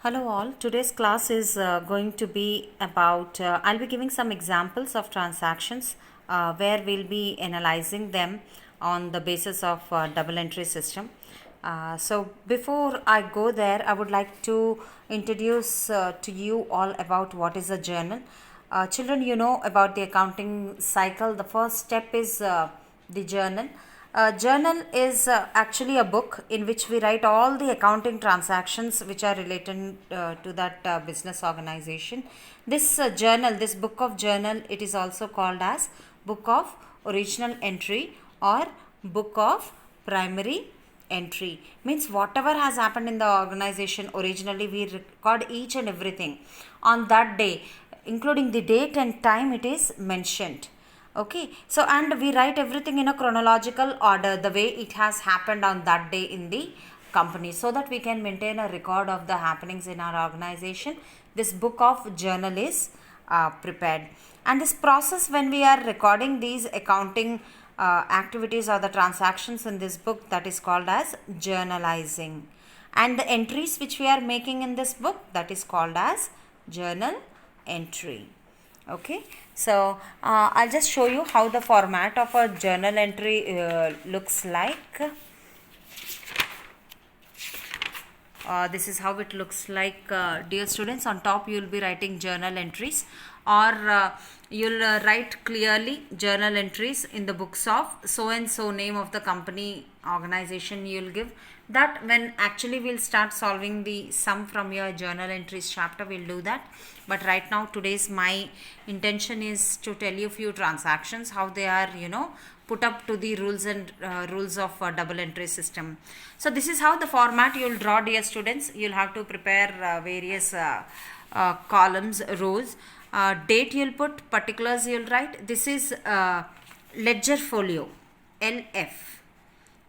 Hello all, today's class is going to be about, I'll be giving some examples of transactions where we'll be analyzing them on the basis of double entry system. So before I go there, I would like to introduce to you all about what is a journal. Children, you know about the accounting cycle. The first step is the journal. Journal is actually a book in which we write all the accounting transactions which are related to that business organization. This journal, this book of journal, it is also called as book of original entry or book of primary entry. Means whatever has happened in the organization originally, we record each and everything on that day, including the date and time it is mentioned. Okay, so and we write everything in a chronological order, the way it has happened on that day in the company, so that we can maintain a record of the happenings in our organization. This book of journal is prepared, and this process, when we are recording these accounting activities or the transactions in this book, that is called as journalizing, and the entries which we are making in this book, that is called as journal entry. Okay, so I'll just show you how the format of a journal entry looks like. This is how it looks like, dear students. On top you will be writing journal entries, or you'll write clearly journal entries in the books of so and so, name of the company, organization you'll give. That when actually we'll start solving the sum from your journal entries chapter, we'll do that. But right now, today's my intention is to tell you few transactions, how they are, put up to the rules and rules of double entry system. So this is how the format you'll draw, dear students. You'll have to prepare various columns, rows. Date you'll put, particulars you'll write. This is ledger folio, LF.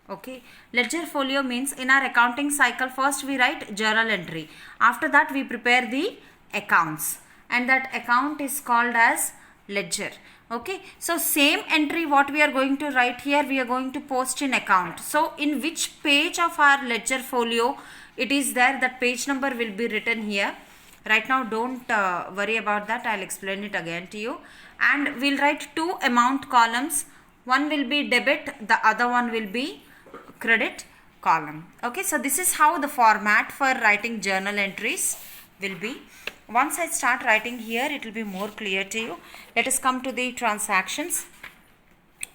Okay, ledger folio means in our accounting cycle, first we write journal entry. After that we prepare the accounts, and that account is called as ledger. Okay, so same entry what we are going to write here, we are going to post in account. So in which page of our ledger folio it is there, that page number will be written here. Right now don't worry about that, I'll explain it again to you. And we'll write two amount columns. One will be debit, the other one will be credit column. Okay, so this is how the format for writing journal entries will be. Once I start writing here, it will be more clear to you. Let us come to the transactions.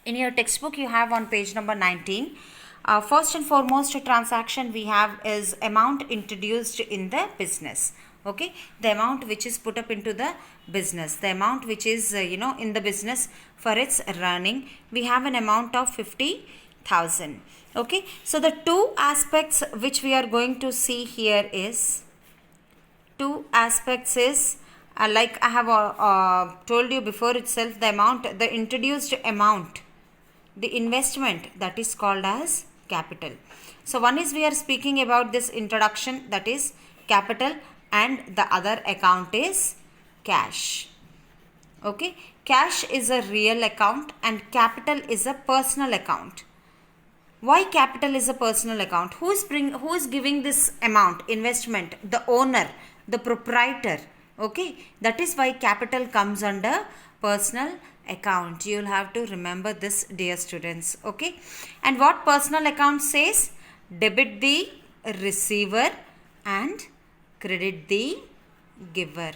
In your textbook, you have on page number 19. First and foremost transaction we have is amount introduced in the business. Okay, the amount which is put up into the business, the amount which is in the business for its running, we have an amount of 50,000. Okay, so the two aspects which we are going to see here is, like I have told you before itself, the amount, the introduced amount, the investment, that is called as capital. So one is we are speaking about this introduction, that is capital, and the other account is cash. Okay, cash is a real account and capital is a personal account. Why capital is a personal account? Who is giving this amount, investment? The owner, the proprietor. Okay, that is why capital comes under personal account. You will have to remember this, dear students. Okay, and what personal account says? Debit the receiver and credit the giver.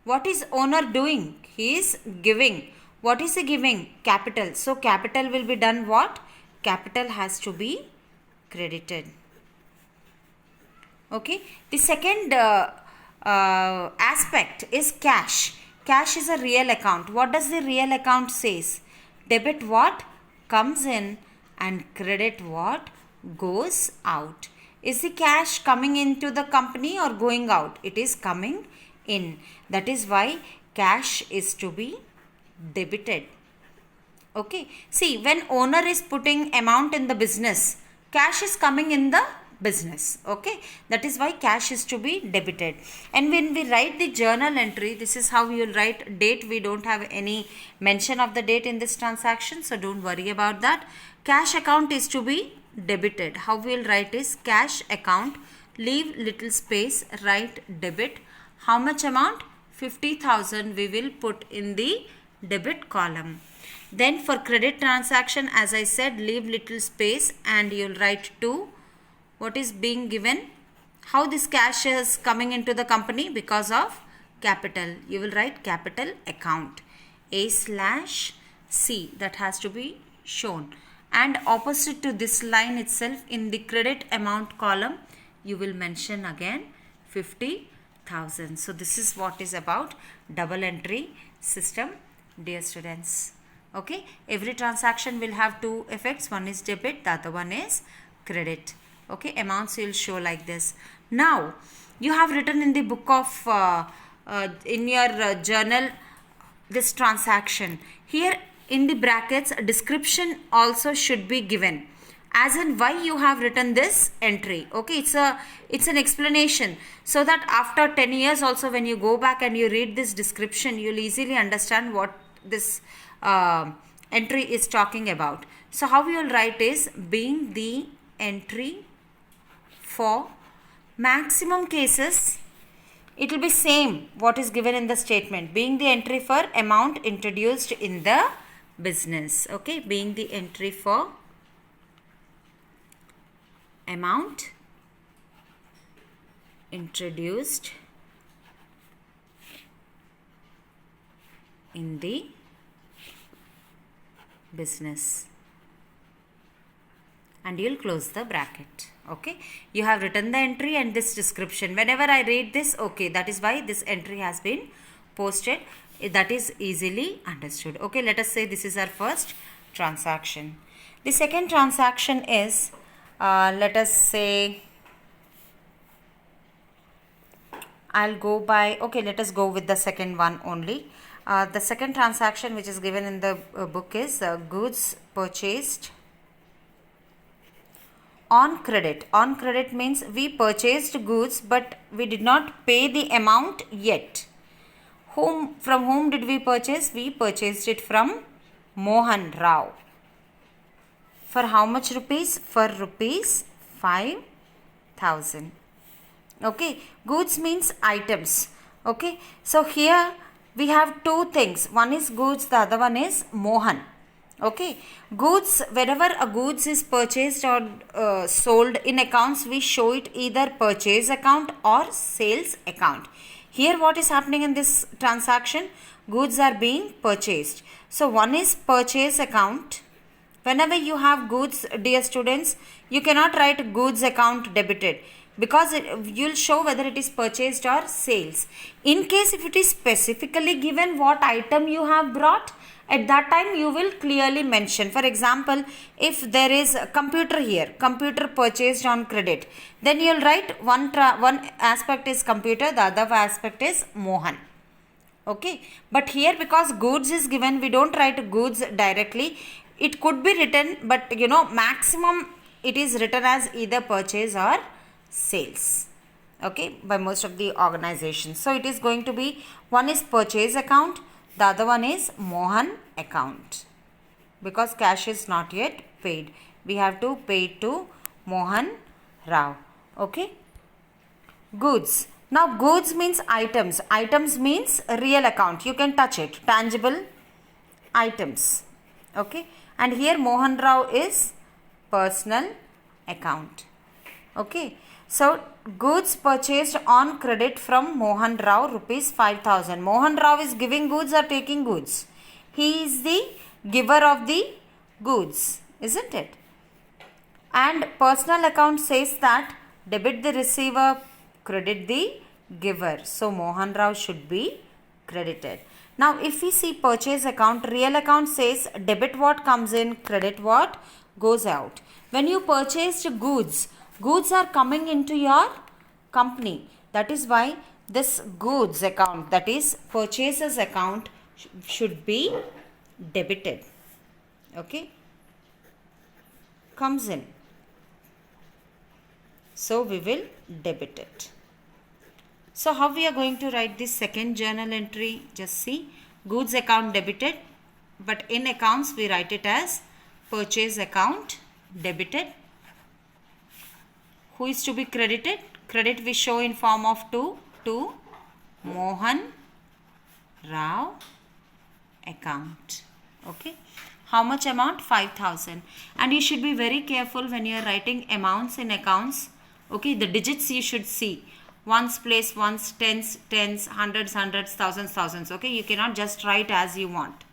What is owner doing? He is giving. What is he giving? Capital. So capital will be done what? Capital has to be credited. Okay. The second aspect is cash. Cash is a real account. What does the real account says? Debit what comes in and credit what goes out. Is the cash coming into the company or going out? It is coming in. That is why cash is to be debited. Okay, see, when owner is putting amount in the business, cash is coming in the business. Okay, that is why cash is to be debited. And when we write the journal entry, this is how you will write. Date, we don't have any mention of the date in this transaction, so don't worry about that. Cash account is to be debited. How we will write is cash account, leave little space, write debit. How much amount? 50,000 we will put in the debit column. Then for credit transaction, as I said, leave little space and you will write to what is being given. How this cash is coming into the company? Because of capital. You will write capital account. A/C, that has to be shown. And opposite to this line itself, in the credit amount column, you will mention again 50,000. So this is what is about double entry system, dear students. Okay, every transaction will have two effects. One is debit, the other one is credit. Okay, amounts will show like this. Now you have written in the book of in your journal this transaction. Here in the brackets, description also should be given, as in why you have written this entry. Okay, it's an explanation, so that after 10 years also when you go back and you read this description, you'll easily understand what this entry is talking about. So how you will write is being the entry for maximum cases, it will be same what is given in the statement, being the entry for amount introduced in the business. Okay, being the entry for amount introduced in the business, and you'll close the bracket. Okay, you have written the entry and this description. Whenever I read this, okay, that is why this entry has been posted. That is easily understood. Okay, let us say this is our first transaction. The second transaction is let us say, I'll go by, okay, let us go with the second one only. The second transaction which is given in the book is goods purchased on credit. On credit means we purchased goods but we did not pay the amount yet. From whom did we purchase? We purchased it from Mohan Rao. For how much rupees? For rupees 5,000. Okay, goods means items. Okay, so here we have two things. One is goods, the other one is Mohan. Okay, goods, whenever a goods is purchased or sold in accounts, we show it either purchase account or sales account. Here what is happening in this transaction? Goods are being purchased. So one is purchase account. Whenever you have goods, dear students, you cannot write goods account debited, because you'll show whether it is purchased or sales. In case if it is specifically given what item you have brought, at that time you will clearly mention. For example, if there is a computer here, computer purchased on credit, then you will write one aspect is computer, the other aspect is Mohan. Okay, but here because goods is given, we don't write goods directly. It could be written, but you know, maximum it is written as either purchase or sales. Okay, by most of the organizations. So it is going to be, one is purchase account, the other one is Mohan account, because cash is not yet paid. We have to pay to Mohan Rao. Okay, goods. Now goods means items. Items means real account. You can touch it. Tangible items. Okay, and here Mohan Rao is personal account. Okay, so goods purchased on credit from Mohan Rao, rupees 5,000. Mohan Rao is giving goods or taking goods? He is the giver of the goods, isn't it? And personal account says that debit the receiver, credit the giver. So Mohan Rao should be credited. Now if we see purchase account, real account says debit what comes in, credit what goes out. When you purchased goods, goods are coming into your company. That is why this goods account, that is purchases account, should be debited. Okay, comes in. So we will debit it. So how we are going to write this second journal entry? Just see, goods account debited, but in accounts we write it as purchase account debited. Who is to be credited? Credit we show in form of to Mohan Rao account. Okay. How much amount? 5,000. And you should be very careful when you are writing amounts in accounts. Okay. The digits you should see. Ones place ones, tens, hundreds, thousands. Okay. You cannot just write as you want.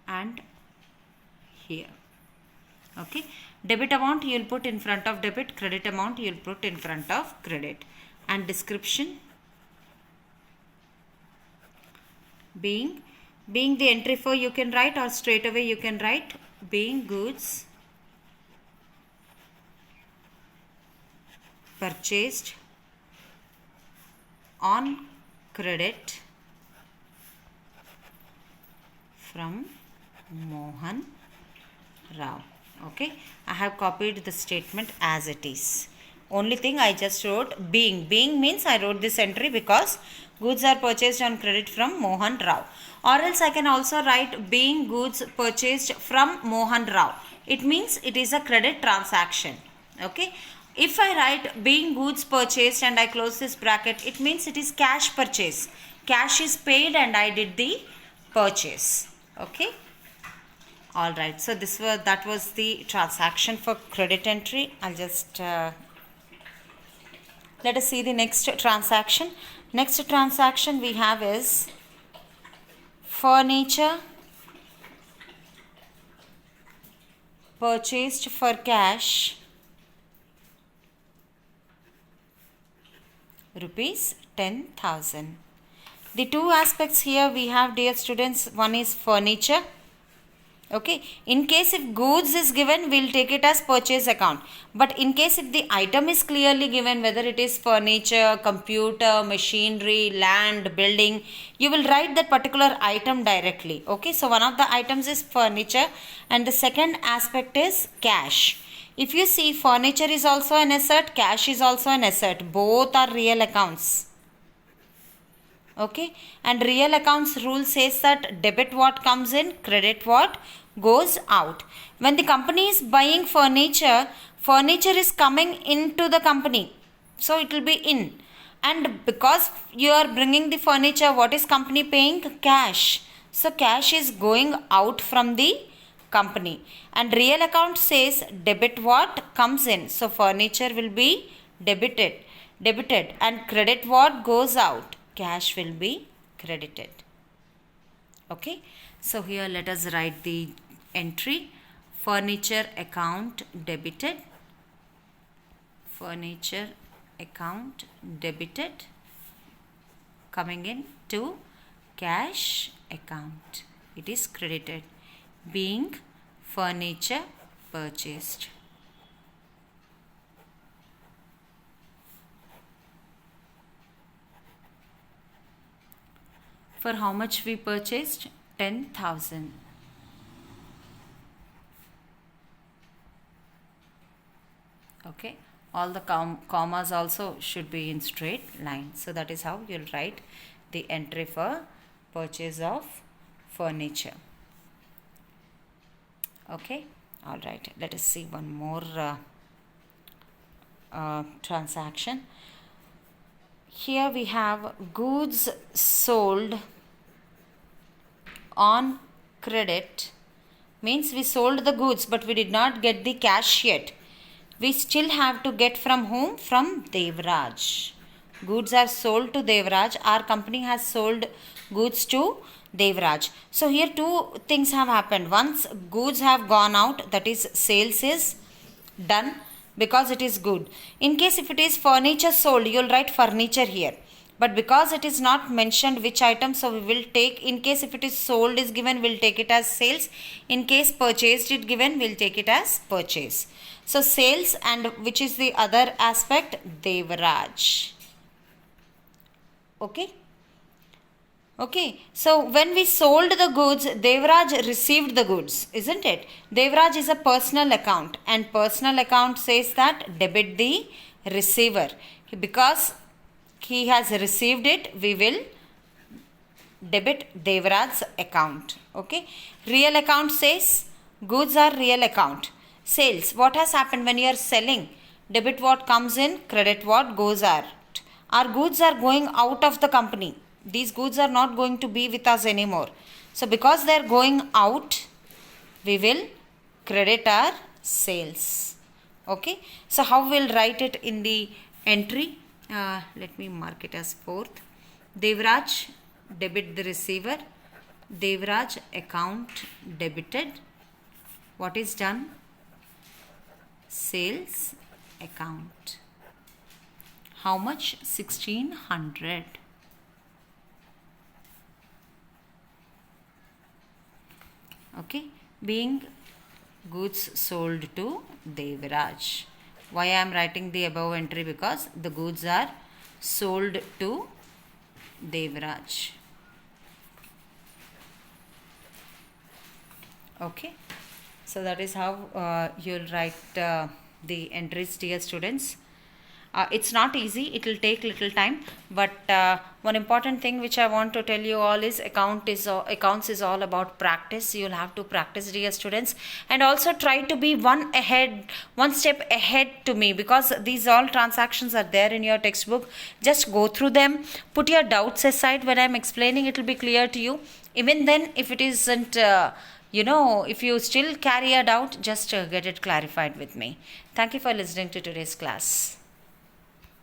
And here. Okay. Debit amount you will put in front of debit. Credit amount you will put in front of credit. And description. Being the entry for you can write, or straight away you can write being goods purchased on credit from Mohan Rao. Okay, I have copied the statement as it is. Only thing I just wrote being means I wrote this entry because goods are purchased on credit from Mohan Rao. Or else I can also write being goods purchased from Mohan Rao. It means it is a credit transaction. Okay. If I write being goods purchased and I close this bracket, it means it is cash purchase. Cash is paid and I did the purchase. Okay. Alright. So that was the transaction for credit entry. I'll just let us see the next transaction. Next transaction we have is furniture purchased for cash rupees 10,000. The two aspects here we have, dear students, one is furniture. Okay, in case if goods is given, we'll take it as purchase account. But in case if the item is clearly given, whether it is furniture, computer, machinery, land, building, you will write that particular item directly. Okay, so one of the items is furniture and the second aspect is cash. If you see, furniture is also an asset, cash is also an asset. Both are real accounts. Okay, and real accounts rule says that debit what comes in, credit what goes out. When the company is buying furniture, furniture is coming into the company, so it will be in. And because you are bringing the furniture, what is company paying? Cash. So cash is going out from the company. And real account says debit what comes in. So furniture will be debited, and credit what goes out. Cash will be credited. Okay, so here let us write the entry. Furniture account debited. Furniture account debited. Coming in to cash account. It is credited. Being furniture purchased. For how much we purchased? 10,000. Okay. All the commas also should be in straight line. So that is how you'll write the entry for purchase of furniture. Okay. All right. Let us see one more transaction. Here we have goods sold on credit. Means we sold the goods but we did not get the cash yet. We still have to get from whom? From Devraj. Goods are sold to Devraj. Our company has sold goods to Devraj. So here two things have happened. Once goods have gone out, that is sales is done, because it is good. In case if it is furniture sold, you will write furniture here. But because it is not mentioned which item, so we will take, in case if it is sold is given, we will take it as sales. In case purchased is given, we will take it as purchase. So sales, and which is the other aspect? Devraj. Okay. Okay, so when we sold the goods, Devraj received the goods, isn't it? Devraj is a personal account, and personal account says that debit the receiver. Because he has received it, we will debit Devraj's account. Okay, real account says goods are real account. Sales, what has happened when you are selling? Debit what comes in, credit what goes out. Our goods are going out of the company. These goods are not going to be with us anymore. So because they are going out, we will credit our sales. Okay. So how we'll write it in the entry? Let me mark it as 4th. Devraj, debit the receiver. Devraj, account debited. What is done? Sales account. How much? 1600. Okay. Being goods sold to Devraj. Why I am writing the above entry? Because the goods are sold to Devraj. Okay. So that is how you'll write the entries, dear students. It's not easy, it will take little time, but one important thing which I want to tell you all is accounts is all about practice. You'll have to practice, dear students, and also try to be one step ahead to me, because these all transactions are there in your textbook. Just go through them, put your doubts aside. When I'm explaining, it will be clear to you. Even then, if it isn't if you still carry a doubt, just get it clarified with me. Thank you for listening to today's class.